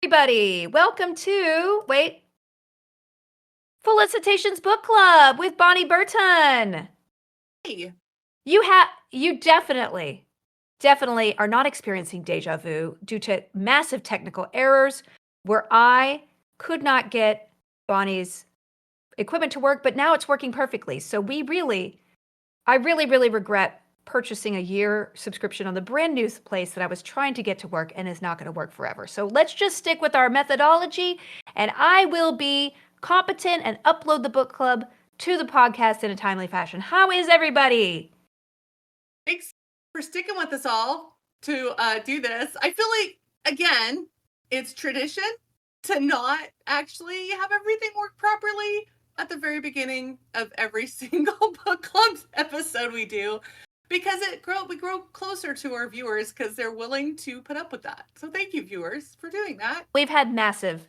Everybody, welcome to Felicitations Book Club with Bonnie Burton. Hey. You definitely are not experiencing deja vu due to massive technical errors where I could not get Bonnie's equipment to work, but now it's working perfectly. So I really regret purchasing a year subscription on the brand new place that I was trying to get to work and is not going to work forever. So let's just stick with our methodology and I will be competent and upload the book club to the podcast in a timely fashion. How is everybody? Thanks for sticking with us all to do this. I feel like, again, it's tradition to not actually have everything work properly at the very beginning of every single book club episode we do, because we grow closer to our viewers because they're willing to put up with that. So thank you, viewers, for doing that. We've had massive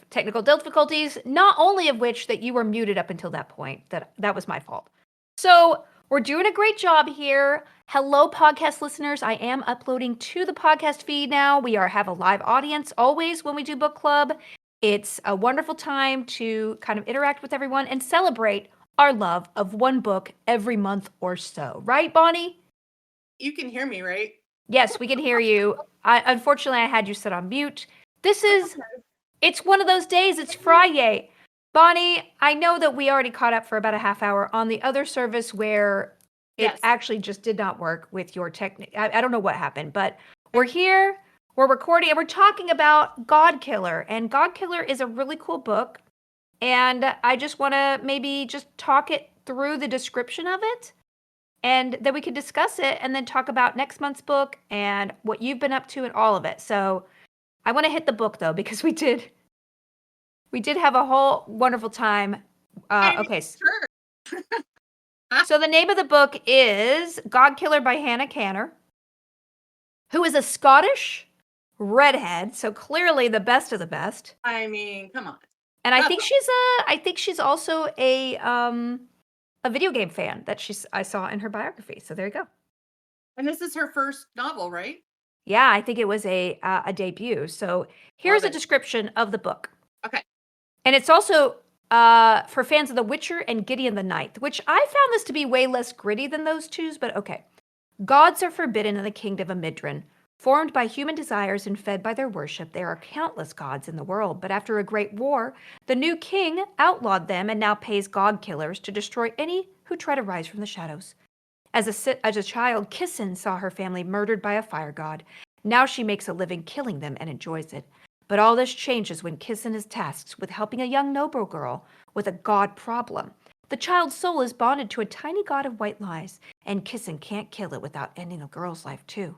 technical difficulties, not only of which that you were muted up until that point. That was my fault. So we're doing a great job here. Hello, podcast listeners. I am uploading to the podcast feed now. We have a live audience always when we do book club. It's a wonderful time to kind of interact with everyone and celebrate our love of one book every month or so. Right, Bonnie? You can hear me, right? Yes, we can hear you. Unfortunately, I had you set on mute. It's one of those days. It's Friday. Bonnie, I know that we already caught up for about a half hour on the other service where it actually just did not work with your technique. I don't know what happened, but we're here, we're recording, and we're talking about Godkiller. And Godkiller is a really cool book. And I just want to maybe just talk it through the description of it. And then we can discuss it and then talk about next month's book and what you've been up to and all of it. So I want to hit the book though, because we did have a whole wonderful time. Okay. Sure. So the name of the book is Godkiller by Hannah Canner, who is a Scottish redhead, so clearly the best of the best. I mean, come on. And I think she's also a video game fan that I saw in her biography. So there you go. And this is her first novel, right? Yeah, I think it was a debut. So here's a description of the book. Okay. And it's also for fans of The Witcher and Gideon the Ninth, which I found this to be way less gritty than those twos, but okay. Gods are forbidden in the kingdom of Midrin. Formed by human desires and fed by their worship, there are countless gods in the world, but after a great war, the new king outlawed them and now pays god killers to destroy any who try to rise from the shadows. As a child, Kissin saw her family murdered by a fire god. Now she makes a living killing them and enjoys it. But all this changes when Kissin is tasked with helping a young noble girl with a god problem. The child's soul is bonded to a tiny god of white lies, and Kissin can't kill it without ending a girl's life too.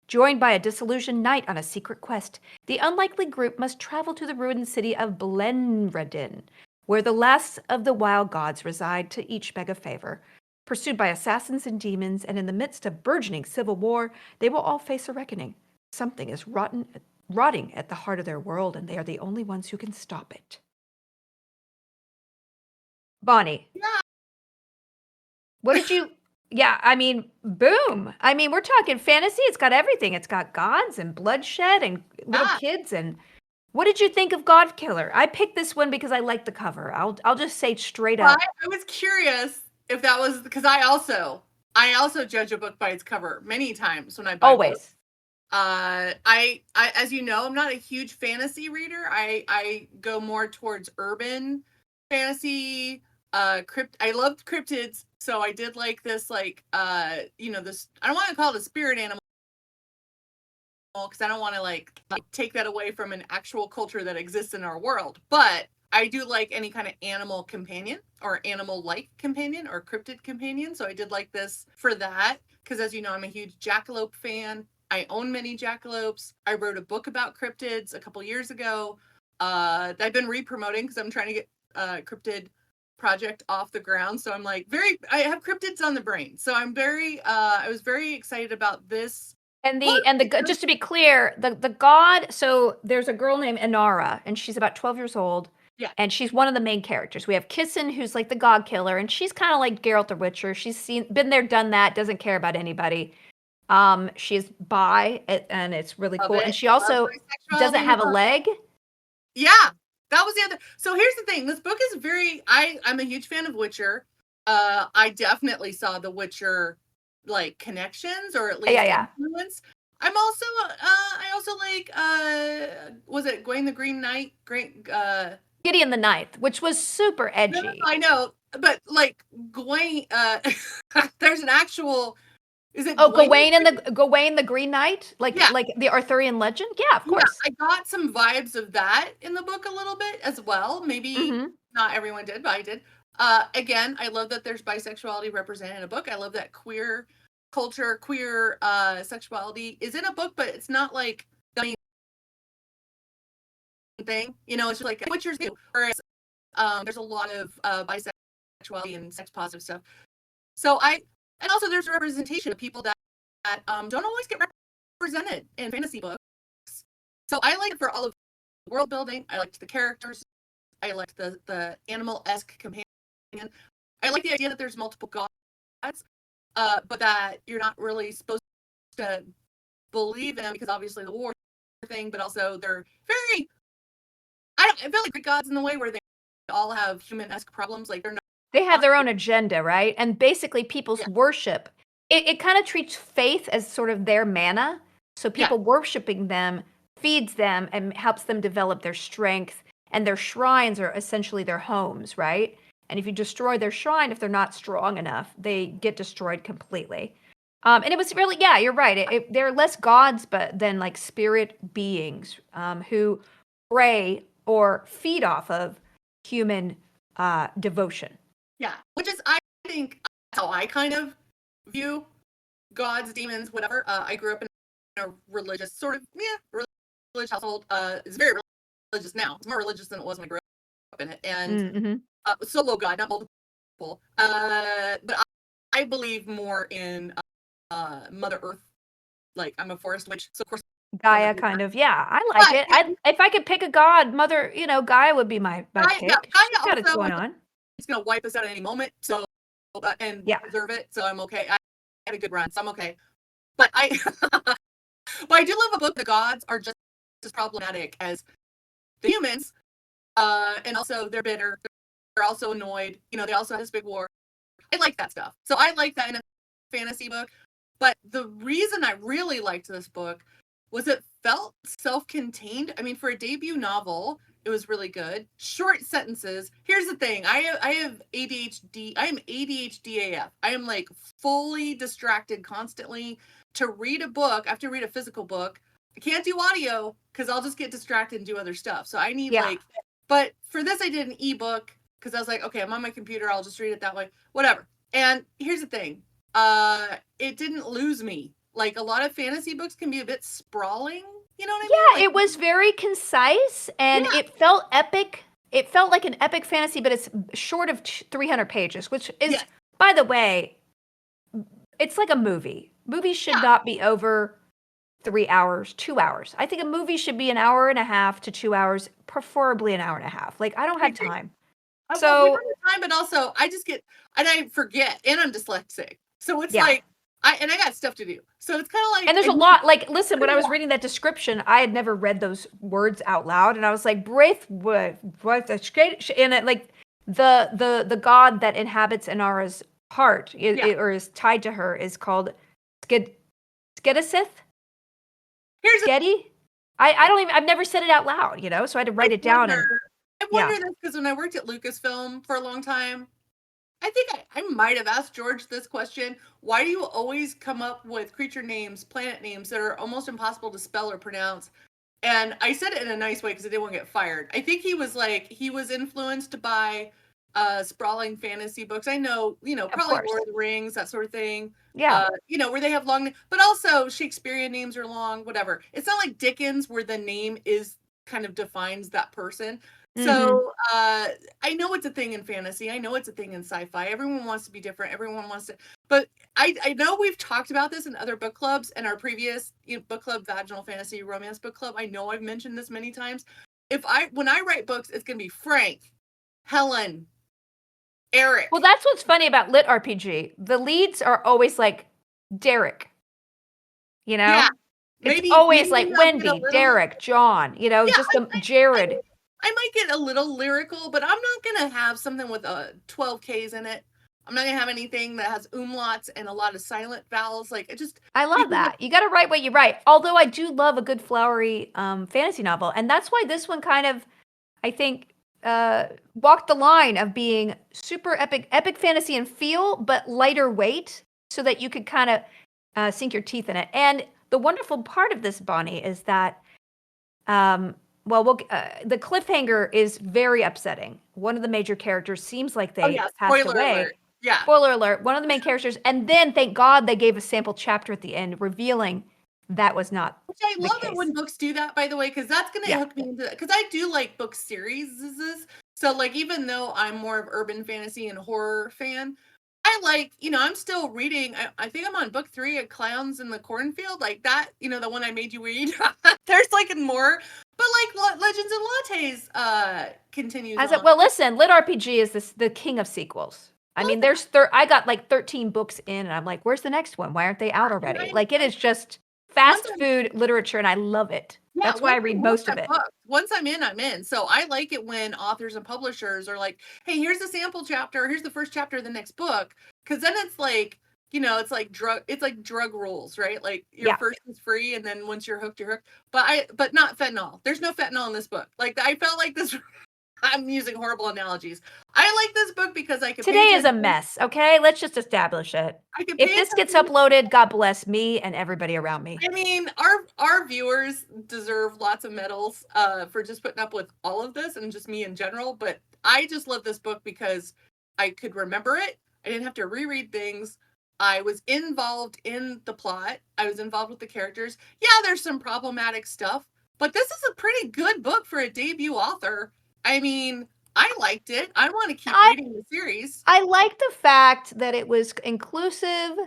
Joined by a disillusioned knight on a secret quest, the unlikely group must travel to the ruined city of Blenredin, where the last of the wild gods reside to each beg a favor. Pursued by assassins and demons, and in the midst of burgeoning civil war, they will all face a reckoning. Something is rotting at the heart of their world, and they are the only ones who can stop it. Bonnie. Yeah. What did you... Yeah, I mean, boom. I mean, we're talking fantasy. It's got everything. It's got gods and bloodshed and little kids. And what did you think of Godkiller? I picked this one because I like the cover. I'll just say straight up. I was curious if that was because I also judge a book by its cover many times when I buy Always. books. I as you know, I'm not a huge fantasy reader. I go more towards urban fantasy. I loved cryptids, so I did like this, like this. I don't want to call it a spirit animal because I don't want to like take that away from an actual culture that exists in our world. But I do like any kind of animal companion or animal-like companion or cryptid companion. So I did like this for that because, as you know, I'm a huge jackalope fan. I own many jackalopes. I wrote a book about cryptids a couple years ago. I've been re-promoting because I'm trying to get cryptid project off the ground. So I'm like I have cryptids on the brain. So I'm I was very excited about this. And just to be clear, the god, so there's a girl named Inara, and she's about 12 years old. Yeah. And she's one of the main characters. We have Kissin, who's like the god killer, and she's kind of like Geralt the Witcher. She's been there, done that, doesn't care about anybody. She's bi, and it's really Love cool. And it. she Love also bisexuality doesn't in a have a book. leg. Yeah, that was the other. So here's the thing. This book is very. I'm a huge fan of Witcher. I definitely saw the Witcher like connections or at Yeah, least yeah. influence. I'm also. I also like. Was it Gawain the Green Knight? Great. Gideon the Ninth, which was super No, edgy. I know, but like Gawain. There's an actual. Is it Oh, Gawain? Gawain the Green Knight, Yeah, like the Arthurian legend. Yeah, of yeah, course. I got some vibes of that in the book a little bit as well. Maybe Hmm. not everyone did, but I did. Again, I love that there's bisexuality represented in a book. I love that queer culture, queer sexuality is in a book, but it's not like the main thing. It's just like Witcher's new. Whereas there's a lot of bisexuality and sex positive stuff. So and also there's a representation of people that don't always get represented in fantasy books. So I like it for all of the world building. I liked the characters. I liked the animal-esque companion. I like the idea that there's multiple gods, but that you're not really supposed to believe in them because obviously the war thing, but also they're very. I feel like Greek gods in the way where they all have human-esque problems. Like they're They have not. their own agenda, right? And basically, Yeah, people's worship, it kind of treats faith as sort of their manna. So yeah, people worshiping them feeds them and helps them develop their strength. And their shrines are essentially their homes, right? And if you destroy their shrine, if they're not strong enough, they get destroyed completely. And it was really, yeah, you're right. They're less gods, but then like spirit beings who pray or feed off of human devotion. yeah. Which is, I think, that's how I kind of view gods, demons, whatever. I grew up in a religious sort of religious household. It's very religious now. It's more religious than it was when I grew up in it. And Mhm. solo God, not multiple. But I believe more in Mother Earth. Like I'm a forest witch, so of course I'm a Gaia big. kind of, yeah, I like But it. I if I could pick a god, Mother, Gaia would be my yeah, pick. She's Gaia got it also going on. is going to wipe us out at any moment. So and Yeah. preserve it. So I'm okay. I had a good run, so I'm okay. But but I do love a book. The gods are just as problematic as the humans, and also they're bitter. They're also annoyed. They also had this big war. I like that stuff. So I like that in a fantasy book. But the reason I really liked this book was it felt self-contained. I mean, for a debut novel, it was really good. Short sentences. Here's the thing. I have ADHD. I am ADHD AF. I am like fully distracted constantly. To read a book, I have to read a physical book. I can't do audio because I'll just get distracted and do other stuff. So I need Yeah. but for this I did an ebook because I was like, okay, I'm on my computer, I'll just read it that way. Whatever. And here's the thing. It didn't lose me. Like a lot of fantasy books can be a bit sprawling. You know what I mean? Yeah, Like, it was very concise and yeah, it felt epic. It felt like an epic fantasy, but it's short of 300 pages, which yeah, is, by the way, it's like a movie. Movies should yeah. not be over 3 hours, 2 hours. I think a movie should be an hour and a half to 2 hours, preferably an hour and a half. Like, I don't I have agree. time. Well, we don't So, have time, but also I just get and I forget, and I'm dyslexic, so it's yeah. like I got stuff to do. So it's kind of And like there's I a need lot, like, listen, when I was to. reading that description, I had never read those words out loud, and I was like, "Braith, what the straight," and it, like, the god that inhabits Inara's heart, Yeah. or is tied to her, is called Skid Skedisith? Here's a Skedi? I don't even, I've never said it out loud, so I had to I write it down, wonder and I yeah. wonder this because when I worked at Lucasfilm for a long time, I think I might have asked George this question. Why do you always come up with creature names, planet names that are almost impossible to spell or pronounce? And I said it in a nice way because I didn't want to get fired. I think he was influenced by sprawling fantasy books. I know, Of probably course. Lord of the Rings, that sort of thing. Yeah. Where they have long, but also Shakespearean names are long, whatever. It's not like Dickens where the name is kind of defines that person. Mhm. So I know it's a thing in fantasy. I know it's a thing in sci-fi. Everyone wants to be different. Everyone wants to, but I know we've talked about this in other book clubs and our previous book club, Vaginal Fantasy Romance Book Club. I know I've mentioned this many times. When I write books, it's gonna be Frank, Helen, Well, Eric. that's what's funny about lit RPG. The leads are always like Derek. you know? Yeah. It's Maybe always like I'll get a Wendy, little. Derek, John, Yeah, just the I Jared. mean, I might get a little lyrical, but I'm not gonna have something with 12 Ks in it. I'm not gonna have anything that has umlauts and a lot of silent vowels. Like it just I love because that. You got to write what you write. Although I do love a good flowery fantasy novel, and that's why this one kind of, I think, walked the line of being super epic fantasy and feel, but lighter weight, so that you could kind of sink your teeth in it. And the wonderful part of this, Bonnie, is that, the cliffhanger is very upsetting. One of the major characters seems like oh they yeah, passed spoiler away. alert. Yeah. Spoiler alert, one of the main characters, and then thank God they gave a sample chapter at the end revealing that was not Which I the love it case. when books do that, by the way, because that's gonna Yeah. hook me into because I do like book series. So like even though I'm more of urban fantasy and horror fan, I like, I'm still reading. I think I'm on book 3 of Clowns in the Cornfield, like that, the one I made you read. There's like more, but like Legends and Lattes continues on. Well, listen, Lit RPG is the king of sequels. I mean, Well, I got like 13 books in, and I'm like, where's the next one? Why aren't they out and already? Like, it is just once fast I'm food literature, and I love it. Yeah, That's why I read most of I'm it. hooked. Once I'm in, I'm in. So I like it when authors and publishers are like, "Hey, here's a sample chapter. Here's the first chapter of the next book." Because then it's like, it's like drug rules, right? Like your Yeah. first is free, and then once you're hooked, you're hooked. But not fentanyl. There's no fentanyl in this book. Like I felt like this. I'm using horrible analogies. I like this book because I could pay Today is a attention. mess, okay? Let's just establish it. I could If pay this gets attention. uploaded, God bless me and everybody around me. I mean, our viewers deserve lots of medals for just putting up with all of this and just me in general. But I just love this book because I could remember it. I didn't have to reread things. I was involved in the plot. I was involved with the characters. Yeah, there's some problematic stuff, but this is a pretty good book for a debut author. I mean, I liked it. I want to keep reading the series. I like the fact that it was inclusive.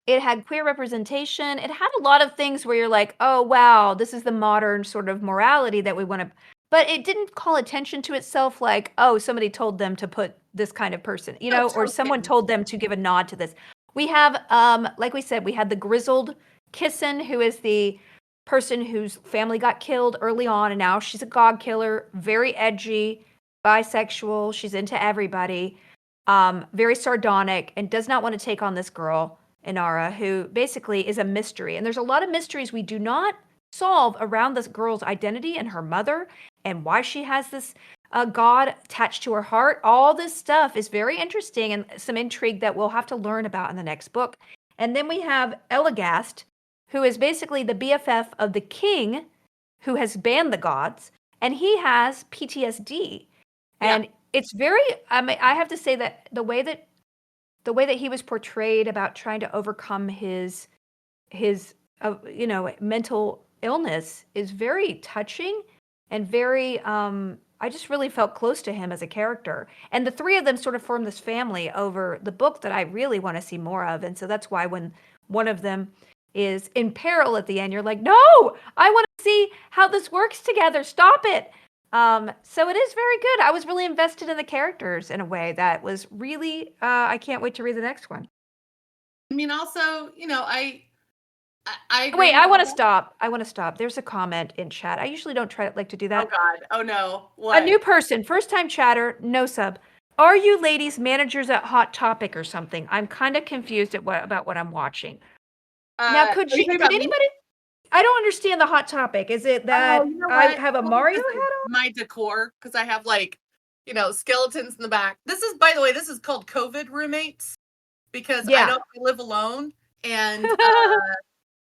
It had queer representation. It had a lot of things where you're like, oh, wow, this is the modern sort of morality that we want to. But it didn't call attention to itself like, oh, somebody told them to put this kind of person, or someone told them to give a nod to this. We have, like we said, we had the grizzled Kissin, who is the person whose family got killed early on, and now she's a Godkiller, very edgy, bisexual. She's into everybody, very sardonic, and does not want to take on this girl, Inara, who basically is a mystery. And there's a lot of mysteries we do not solve around this girl's identity and her mother and why she has this god attached to her heart. All this stuff is very interesting and some intrigue that we'll have to learn about in the next book. And then we have Eligast, who is basically the BFF of the king who has banned the gods, and he has PTSD. And it's very, I mean, I have to say that the way that he was portrayed about trying to overcome his mental illness is very touching and very, I just really felt close to him as a character. And the three of them sort of form this family over the book that I really want to see more of. And so that's why when one of them is in peril at the end, you're like, no, I want to see how this works together. Stop it. So it is very good. I was really invested in the characters in a way that was really, I can't wait to read the next one. I mean, also, I agree Wait, with I want to that. stop. I want to stop. There's a comment in chat. I usually don't like to do Oh that. God. Oh no. A What? new person, first time chatter, no sub. Are you ladies managers at Hot Topic or something? I'm kind of confused about what I'm watching. Now, Are you talking about me? anybody? I don't understand the Hot Topic. Is it that You know I what? have a Probably Mario because of hat my decor, because I have like, skeletons in the back. This is, by the way, this is called COVID roommates because Yeah. I live alone and on?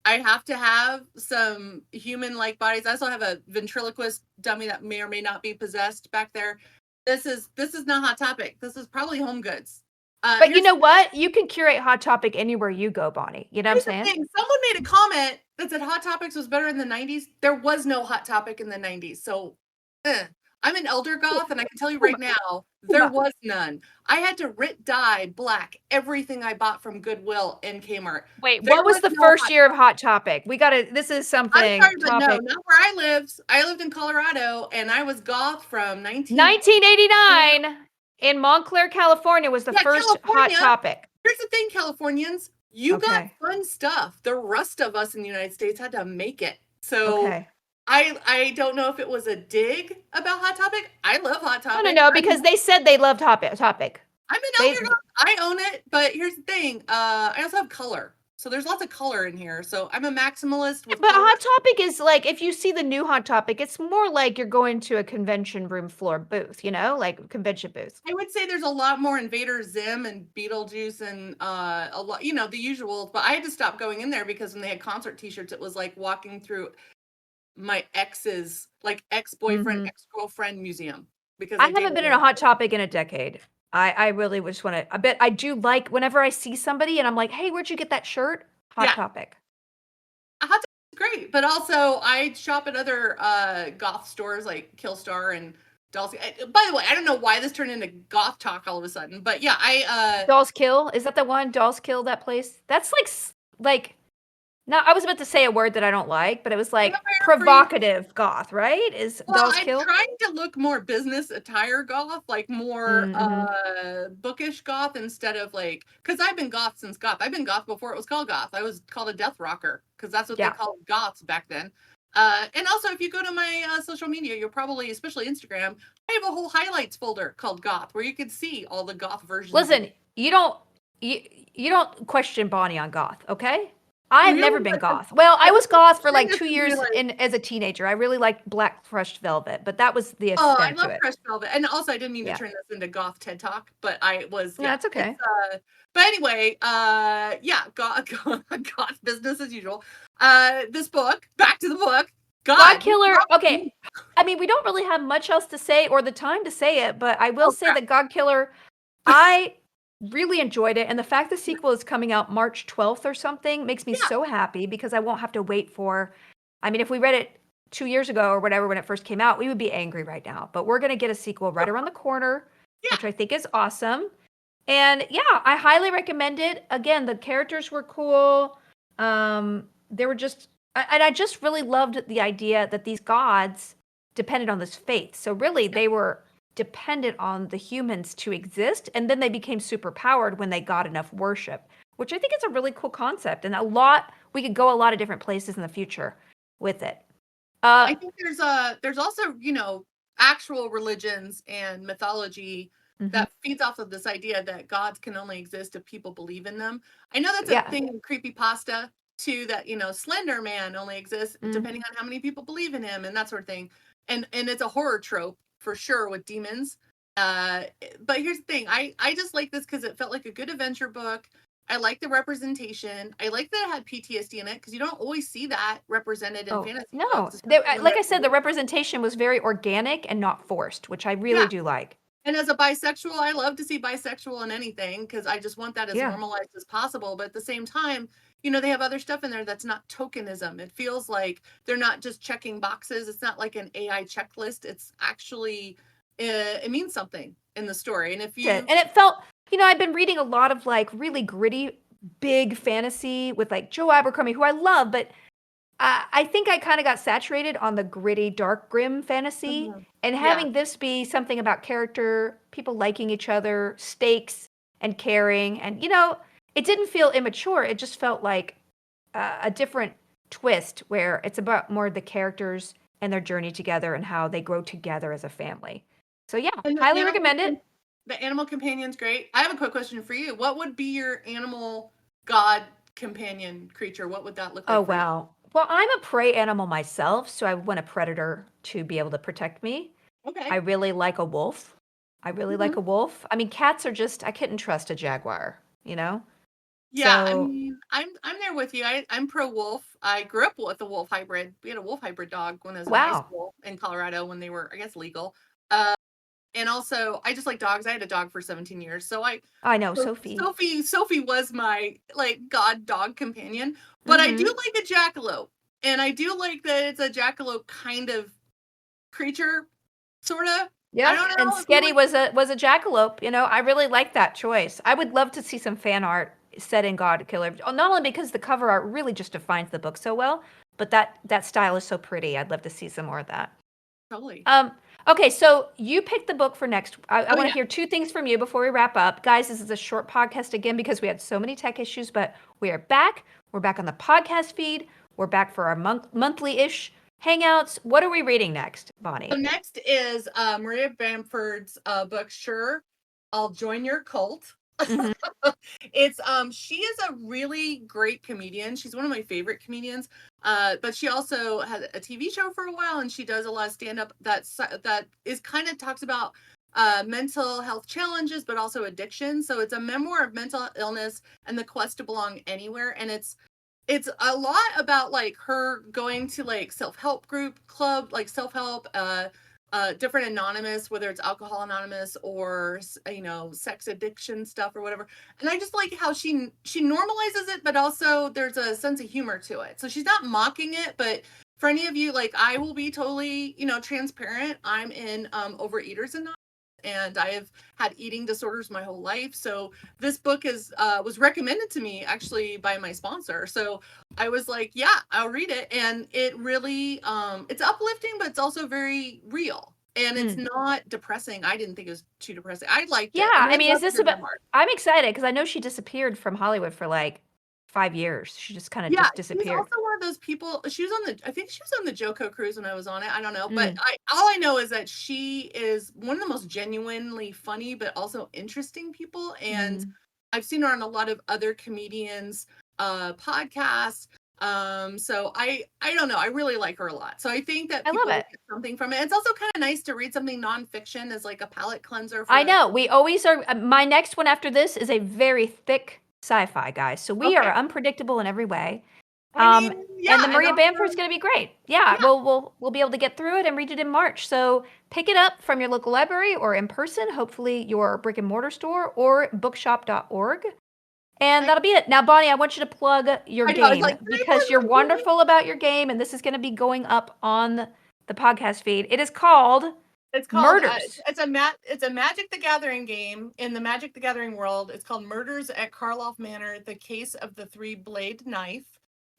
I have to have some human-like bodies. I also have a ventriloquist dummy that may or may not be possessed back there. This is not Hot Topic. This is probably Home Goods. But you know what? You can curate Hot Topic anywhere you go, Bonnie. You know what I'm saying? Someone made a comment that said Hot Topics was better in the 90s. There was no Hot Topic in the 90s. So I'm an elder goth, and I can tell you right now, there was none. I had to dye black everything I bought from Goodwill and Kmart. Wait, There what was the no first Hot year of Hot Topic? This is something I'm sorry, but no, topic. not where I lived. I lived in Colorado, and I was goth from 1989 in Montclair, California was the first Hot California. Topic. Here's the thing, Californians. You got Okay. fun stuff. The rest of us in the United States had to make it. So Okay. I don't know if it was a dig about Hot Topic. I love Hot No, no, Topic. no, because they said they loved Topic. I'm an They elder goth. I own it, but here's the thing. I also have color. So there's lots of color in here. So I'm a maximalist with But color. Hot Topic is like, if you see the new Hot Topic, it's more like you're going to a convention room floor booth, like a convention booth. I would say there's a lot more Invader Zim and Beetlejuice and a lot, the usuals. But I had to stop going in there because when they had concert T-shirts, it was like walking through my ex's, like ex-boyfriend, Hmm. ex-girlfriend museum because I I dated haven't been in a him. Hot Topic in a decade. I really just want to. I bet I do like whenever I see somebody and I'm like, hey, where'd you get that shirt? Hot Yeah, Topic. Hot Topic is great, but also I shop at other goth stores like Killstar and Dolls. By the way, I don't know why this turned into goth talk all of a sudden, but yeah, Dolls Kill. Is that the one? Dolls Kill, that place? That's like no, I was about to say a word that I don't like, but it was I'm a like paraphrase. provocative goth, right? Is Well, Dolls I'm Kill? trying to look more business attire goth, like more Mm-hmm. bookish goth instead of like, because I've been goth since goth. I've been goth before it was called goth. I was called a death rocker because that's what they Yeah. called goths back then. And also, if you go to my social media, you'll probably, especially Instagram, I have a whole highlights folder called goth where you can see all the goth versions of Listen, me. you, you don't question Bonnie on goth, okay? I've Really? never been goth. Well, I I was think goth for bring like this 2 to be years like, as a teenager. I really liked Black Crushed Velvet, but that was the oh, I extent to love it. crushed velvet. And also I didn't mean to Yeah. turn this into goth TED Talk, but I was, No, yeah. that's It's okay. but anyway, yeah, goth business as usual. This book, back to the book. God, Godkiller, okay. I mean, we don't really have much else to say or the time to say it, but I will oh say crap. that Godkiller, I really enjoyed it. And the fact the sequel is coming out March 12th or something makes me Yeah, so happy because I won't have to wait for. I mean, if we read it 2 years ago or whatever when it first came out, we would be angry right now. But we're going to get a sequel right around the corner, yeah. which I think is awesome. And yeah, I highly recommend it. Again, the characters were cool. They were just, and I just really loved the idea that these gods depended on this faith. So really, they were dependent on the humans to exist, and then they became super powered when they got enough worship, which I think is a really cool concept, and we could go a lot of different places in the future with it. I think there's also, actual religions and mythology Mhm. that feeds off of this idea that gods can only exist if people believe in them. I know that's a Yeah. thing in creepypasta too, that Slender Man only exists Mm. depending on how many people believe in him and that sort of thing. And it's a horror trope for sure with demons. But here's the thing, I just like this because it felt like a good adventure book. I like the representation. I like that it had PTSD in it because you don't always see that represented in Oh, fantasy no. books, especially when Like I they're said, the representation was very organic and not forced, which I really yeah. do like. And as a bisexual, I love to see bisexual in anything because I just want that as Yeah. normalized as possible. But at the same time, they have other stuff in there that's not tokenism. It feels like they're not just checking boxes. It's not like an AI checklist. It's actually, it means something in the story. And if Did. you, And it felt, I've been reading a lot of like really gritty, big fantasy with like Joe Abercrombie, who I love, but I think I kind of got saturated on the gritty, dark, grim fantasy. Mhm. And Yeah, having this be something about character, people liking each other, stakes, and caring. And, it didn't feel immature. It just felt like a different twist where it's about more the characters and their journey together and how they grow together as a family. So, yeah, and highly recommend it. the animal companion's great. I have a quick question for you. What would be your animal god companion creature? What would that look Oh, like for you? wow. Well, I'm a prey animal myself, so I want a predator to be able to protect me. I Okay. really like a wolf. I really like Mhm. a wolf. I mean, cats are just, I couldn't trust a jaguar, you know? Yeah, I So, mean, I'm there with you. I'm pro wolf. I grew up with a wolf hybrid. We had a wolf hybrid dog when I was in high wow. school in Colorado when they were, I guess, legal. And also, I just like dogs. I had a dog for 17 years, so I know, so Sophie. Sophie was my like god dog companion. But I do Mm-hmm. like a jackalope, and I do like that it's a jackalope kind of creature, sort of. I Yeah, don't and know if you Sketty like. was a jackalope. I really like that choice. I would love to see some fan art set in Godkiller. Not only because the cover art really just defines the book so well, but that style is so pretty. I'd love to see some more of that. Totally. Okay, so you picked the book for next. I Oh want to yeah. hear two things from you before we wrap up. Guys, this is a short podcast again because we had so many tech issues, but we are back. We're back on the podcast feed. We're back for our monthly-ish hangouts. What are we reading next, Bonnie? So next is Maria Bamford's book, Sure, I'll Join Your Cult. Mhm. It's she is a really great comedian. She's one of my favorite comedians. But she also had a TV show for a while, and she does a lot of stand-up that is kind of talks about mental health challenges, but also addiction. So it's a memoir of mental illness and the quest to belong anywhere. And it's a lot about like her going to like self-help group club, like self-help, different anonymous, whether it's alcohol anonymous or sex addiction stuff or whatever. And I just like how she normalizes it, but also there's a sense of humor to it. So she's not mocking it, but for any of you, like, I will be totally transparent. I'm in Overeaters Anonymous, and I have had eating disorders my whole life. So this book was recommended to me actually by my sponsor. So I was like, yeah, I'll read it. And it really it's uplifting, but it's also very real. And it's not depressing. I didn't think it was too depressing. I liked Yeah, it. And I I mean, is love this your about? memoir. I'm excited because I know she disappeared from Hollywood for like 5 years. She just kind of Yeah, just she's disappeared. also one of those people. She was on I think she was on the Joko cruise when I was on it. I don't know, but Mm. all I know is that she is one of the most genuinely funny, but also interesting people. And Mm. I've seen her on a lot of other comedians' podcasts. So I don't know. I really like her a lot. So I think that I love people will it. get something from it. It's also kind of nice to read something nonfiction as like a palate cleanser I for. know. We always are. My next one after this is a very thick sci-fi, guys. So we are Okay. unpredictable in every way. I mean, And yeah, the and Maria Bamford is also, going to be great. Yeah, yeah. we'll be able to get through it and read it in March. So pick it up from your local library or in person, hopefully your brick and mortar store or bookshop.org. And that'll be it. Now, Bonnie, I want you to plug your I know. I was game like, can I because plug you're my game? wonderful about your game, and this is going to be going up on the podcast feed. It is called It's called Murders. it's a Magic the Gathering game in the Magic the Gathering world. It's called Murders at Karloff Manor: The Case of the Three-Blade Knife.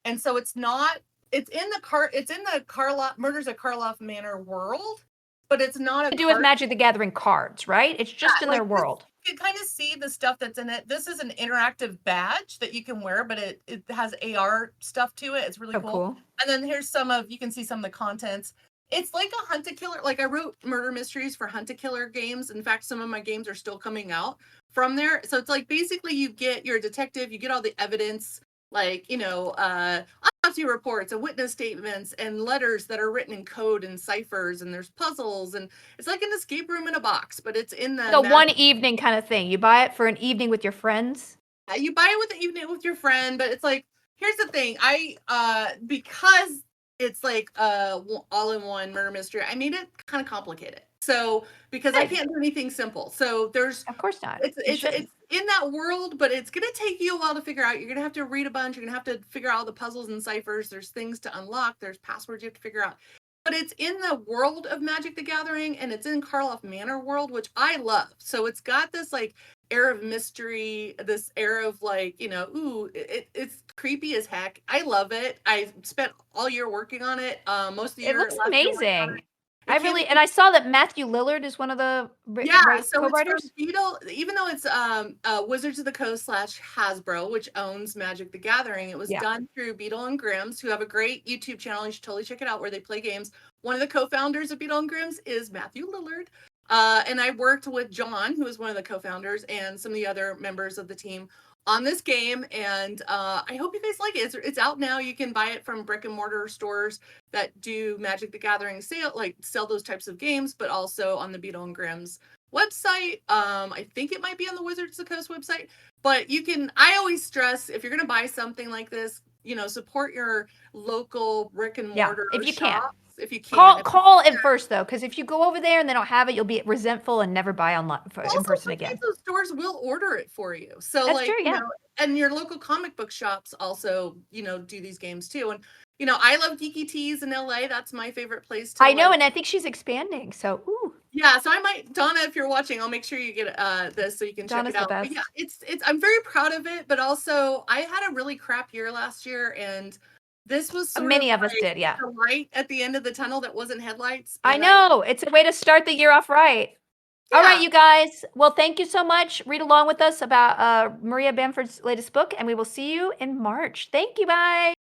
And so it's in the Karloff Murders at Karloff Manor world, but it's not a To do with card. Magic the Gathering cards, right? It's just in Like their this, world. you can kind of see the stuff that's in it. This is an interactive badge that you can wear, but it has AR stuff to it. It's really Oh, cool. cool. And then here's you can see some of the contents. It's like a Hunt a Killer. Like, I wrote murder mysteries for Hunt a Killer games. In fact, some of my games are still coming out from there. So it's like basically you're a detective, you get all the evidence, like, autopsy reports and witness statements and letters that are written in code and ciphers, and there's puzzles, and it's like an escape room in a box, but it's in the Like a one evening kind of thing. You buy it for an evening with your friends. you buy it with the evening with your friend. But it's like, here's the thing, I because it's like all-in-one murder mystery, I made it kind of complicated, so because I Good. can't do anything simple. So there's Of course not. You it's shouldn't. in that world, but it's going to take you a while to figure out. You're going to have to read a bunch, you're going to have to figure out all the puzzles and ciphers, there's things to unlock, there's passwords you have to figure out. But it's in the world of Magic the Gathering, and it's in Karloff Manor world, which I love. So it's got this like air of mystery, this air of like, ooh, it's creepy as heck. I love it. I spent all year working on it. Most of the It year looks last year working on amazing. it. It And I saw that Matthew Lillard is one of the Yeah, so it's from co-writers. Beetle, even though it's Wizards of the Coast / Hasbro, which owns Magic the Gathering. It was Yeah. done through Beetle and Grimm's, who have a great YouTube channel. You should totally check it out, where they play games. One of the co-founders of Beetle and Grimm's is Matthew Lillard. And I worked with John, who is one of the co-founders, and some of the other members of the team on this game. And I hope you guys like it. It's out now. You can buy it from brick and mortar stores that do Magic the Gathering sell those types of games, but also on the Beetle and Grimm's website. I think it might be on the Wizards of the Coast website, but I always stress, if you're going to buy something like this, support your local brick and Yeah, mortar if you can. shops if you can. Call it first though, because if you go over there and they don't have it, you'll be resentful and never buy online in Also, person sometimes again. those stores will order it for you. So, That's like, true. Yeah. and your local comic book shops also, do these games too. And, I love Geeky Teas in LA. That's my favorite place to I know, like. and I think she's expanding. So, ooh, Yeah, so I might, Donna, if you're watching, I'll make sure you get this so you can check it Donna's the out. But yeah, best. it's I'm very proud of it, but also I had a really crap year last year, and This was sort Many of of us like did, yeah. the light at the end of the tunnel that wasn't headlights. I And know. It's a way to start the year off right. All right, yeah. you guys. Well, thank you so much. Read along with us about Maria Bamford's latest book, and we will see you in March. Thank you. Bye.